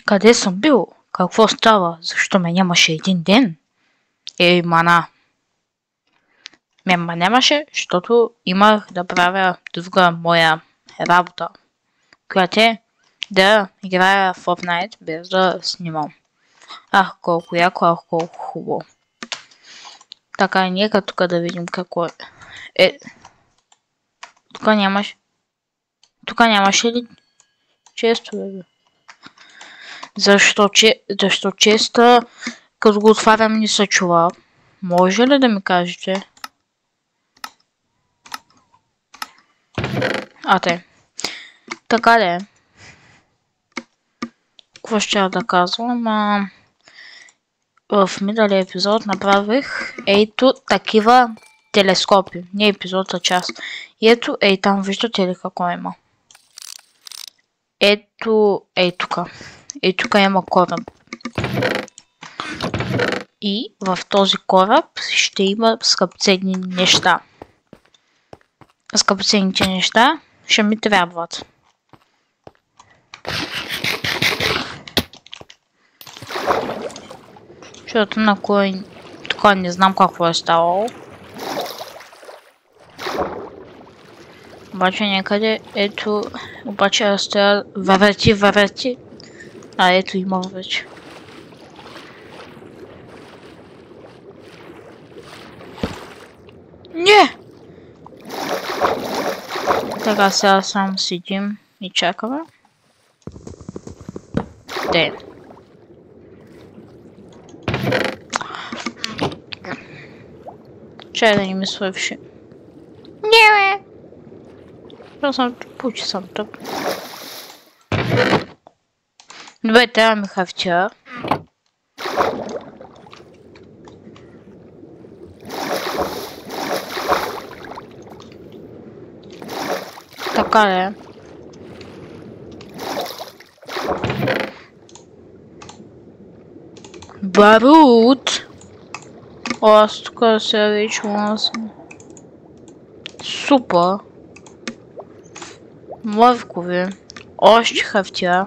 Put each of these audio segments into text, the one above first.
Къде съм бил? Какво става? Защо ме нямаше един ден? Ей, мана. Ме нямаше, защото имах да правя друга моя работа, която е да играя в Fortnite без да снимам. Ах, колко яко, ах, колко хубаво. Така, нека тук да видим какво е. Тук нямаше. Тук нямаше ли често, бе? Защо честа, като го отварям, не се чува? Може ли да ми кажете? Така ли е? Какво ще да казвам? В миналия епизод направих ето такива телескопи. Не епизод, а част. И ето, там виждате ли какво има? Ето, тук. Тук има кораб. И в този кораб ще има скъпоценни неща. Скъпоценните неща ще ми трябват. Защото на кой тук не знам какво е ставало. Обаче някъде, ето, обаче разстоя върти. Ето има вече. Не! Така сега само седим и чакаме. Ден. Чай да не ми свърши. Не, бе! Почти съм тук. Добре, трябва ми хартия. Така ли е? Барут! Аз тук сега вече съм. Супер! Моркови. Още хартия.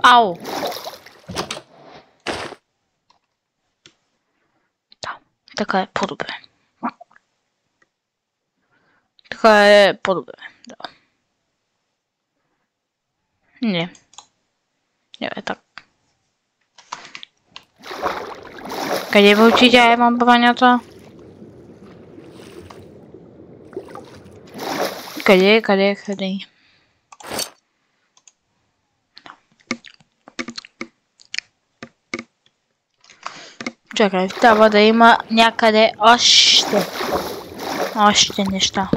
Ау! Да, така е по-добре. Така е по-добре, да. Не. Не е так. Къде вълчи тя имам бронята? Къде? Чакай, трябва да има някъде още неща.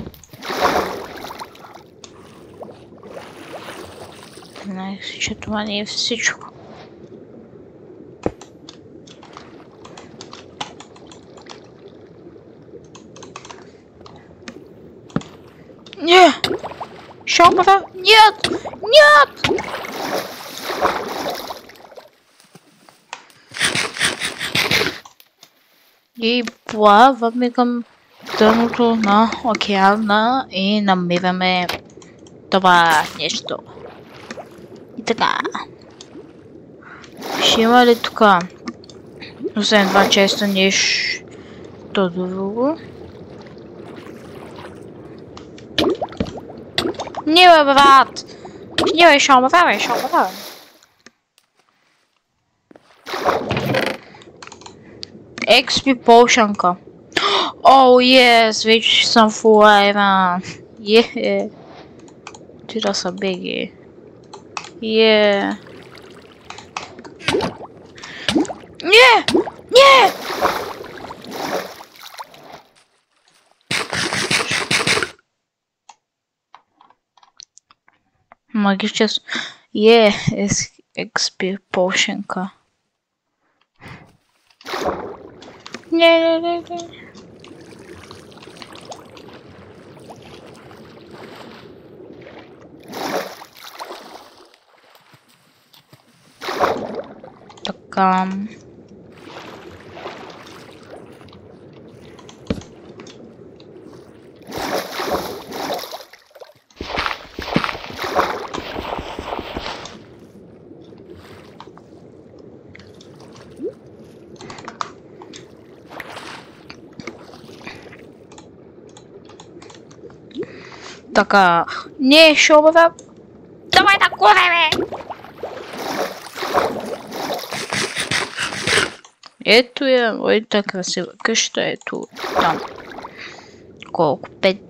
Знаеш, че това не е всичко. Не! Шомра! Нет! Нет! И плаваме към дъното на океана и намираме това нещо. И така. Ще има ли тук? Освен това често нещо друго. Не бе, брат! Не бе, шомра. XP potion-ка. О, ес, вече съм full iron. Ти да са беги. Не! Магически. XP potion-ка. Не. Така. Така, не ще обявя. Давай да горе, бе! Ето я, моята красива къща, ето там. Колко? 5.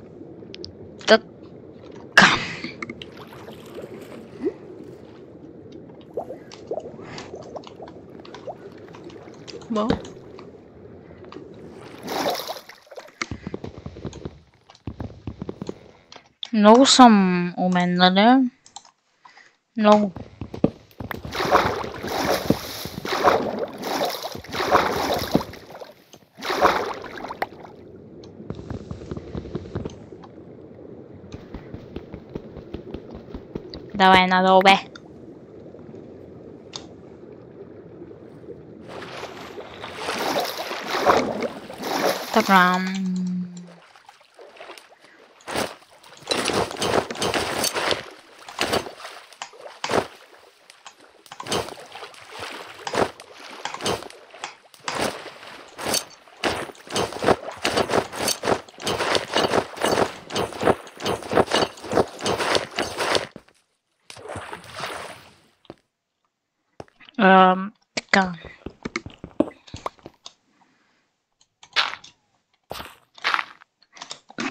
Така. Бо. Много съм умен, нали? Много. Давай надолу, бе. Така. Така.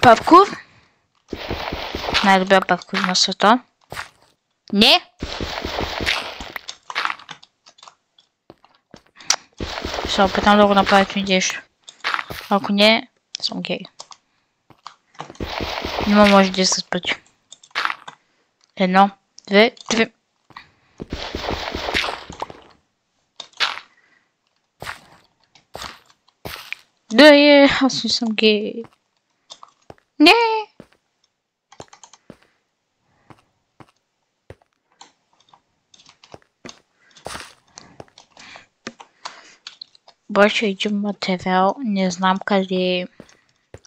Паркур. Най-добър паркур на света. Не! Ще опитам да го направя нещо. Ако не, съм гей. Има може 10 пъти. 1, 2, 3. Да е, аз не съм гей. Не! Обаче един материал, не знам къде,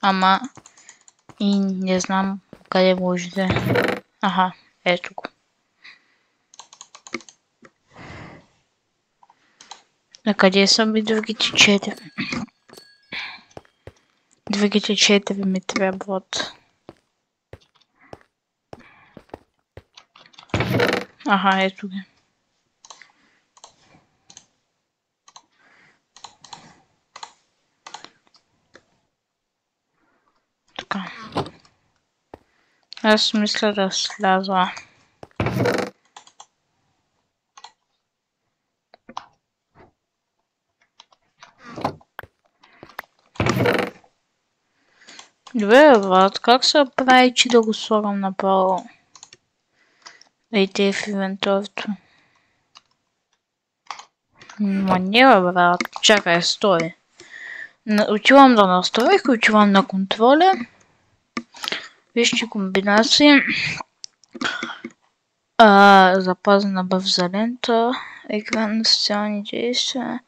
ама и не знам къде може да е. Аха, ето го. На къде са ми другите 4? Другите 4 ми трябват. Аха, ето ги. Така. Аз мисля да сляза. Добре, брат, как се прави, че да го слагам направо? Дайте в инвентарито. Ма не, брат, чакай, стой. Отивам да настройки, отивам на контроля. Вижте комбинации. Запазена бърза лента. Екран на социални действия.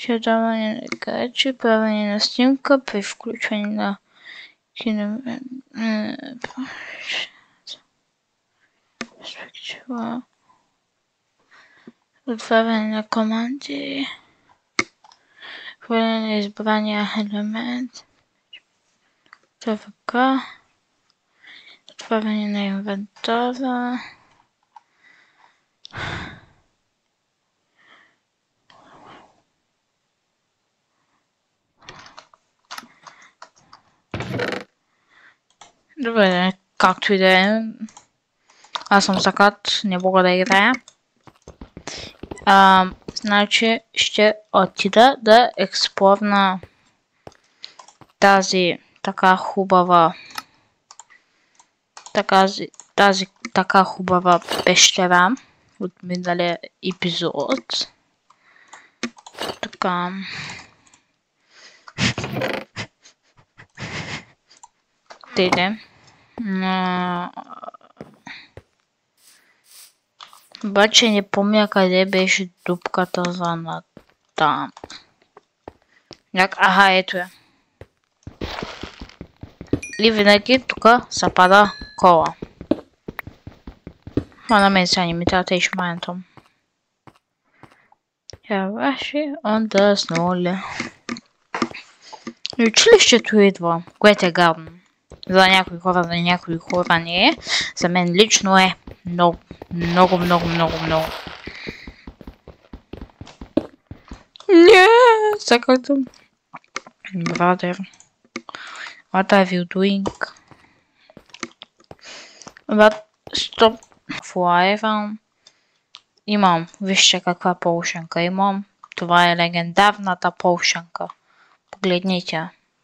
Даване на качи, правене на снимка при включване на перспектива. Отваряне на команди. Хвърляне на избрания елемент. ТВК. Отваряне на инвентара. Добре, както и да е. Аз съм закат, не мога да играя. Значи ще отида да експлорна тази така хубава тази така хубава пещера от миналия епизод. Така. Тейде. Обаче не помня къде беше дупката за на там. Аха, ето я. И винаги тук се пада кола. А на мен сега не ми трябва тежи майнтом. Трябваше он да снули. Училището идва, което е гадно. За някои хора не е. За мен лично е много. Не, second. Brother, what are you doing? But stop forever. Имам, вижте каква полшенка имам. Това е легендарната полшенка.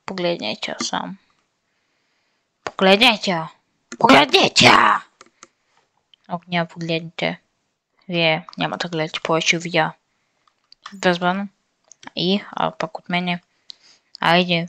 Погледнете сам. Погледнете! Ако няма погледнете, вие няма да гледате повече видеа. Разбрано? И, пък от мене, айде,